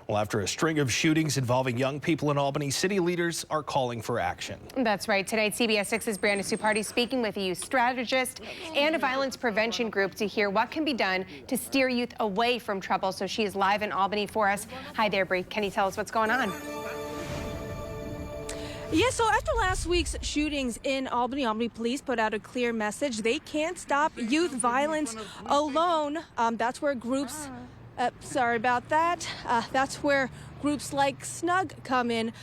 Well, after a string of shootings involving young people in Albany, city leaders are calling for action. That's right. Tonight, CBS 6's Brianna Supardi speaking with a youth strategist and a violence prevention group to hear what can be done to steer youth away from trouble. So she is live in Albany for us. Hi there, Bree. Can you tell us what's going on? Yeah, so after last week's shootings in Albany, Albany police put out a clear message. They can't stop youth violence alone. That's where groups, sorry about that. That's where groups like SNUG come in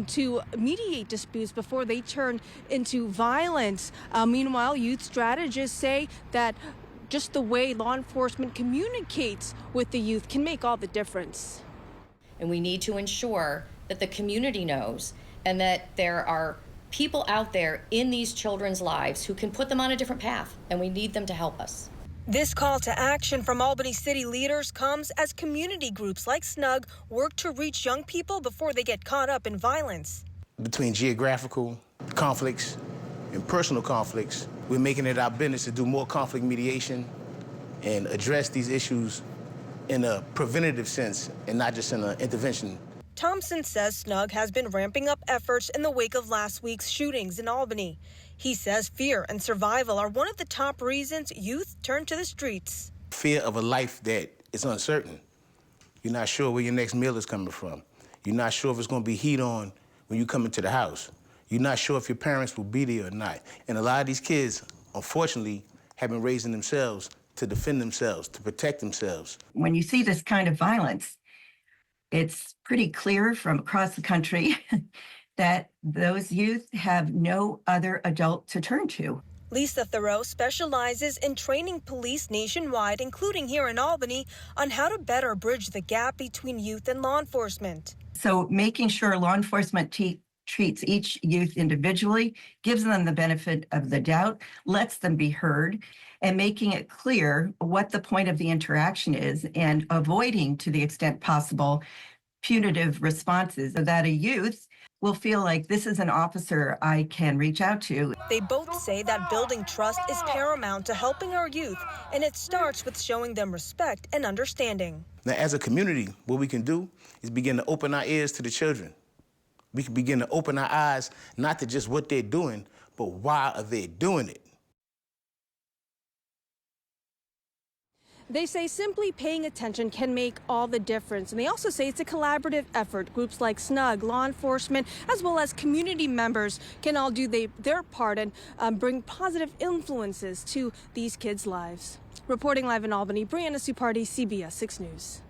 to mediate disputes before they turn into violence. Meanwhile, youth strategists say that just the way law enforcement communicates with the youth can make all the difference. And we need to ensure that the community knows and that there are people out there in these children's lives who can put them on a different path, and we need them to help us. This call to action from Albany city leaders comes as community groups like SNUG work to reach young people before they get caught up in violence. Between geographical conflicts and personal conflicts, we're making it our business to do more conflict mediation and address these issues in a preventative sense and not just in an intervention. Thompson says SNUG has been ramping up efforts in the wake of last week's shootings in Albany. He says fear and survival are one of the top reasons youth turn to the streets. Fear of a life that is uncertain. You're not sure where your next meal is coming from. You're not sure if it's going to be heat on when you come into the house. You're not sure if your parents will be there or not. And a lot of these kids, unfortunately, have been raising themselves to defend themselves, to protect themselves. When you see this kind of violence, it's pretty clear from across the country that those youth have no other adult to turn to. Lisa Thoreau specializes in training police nationwide, including here in Albany, on how to better bridge the gap between youth and law enforcement. So making sure law enforcement treats each youth individually, gives them the benefit of the doubt, lets them be heard, and making it clear what the point of the interaction is and avoiding, to the extent possible, punitive responses so that a youth will feel like this is an officer I can reach out to. They both say that building trust is paramount to helping our youth, and it starts with showing them respect and understanding. Now, as a community, what we can do is begin to open our ears to the children. We can begin to open our eyes, not to just what they're doing, but why are they doing it? They say simply paying attention can make all the difference. And they also say it's a collaborative effort. Groups like SNUG, law enforcement, as well as community members can all do their part and bring positive influences to these kids' lives. Reporting live in Albany, Brianna Supardi, CBS 6 News.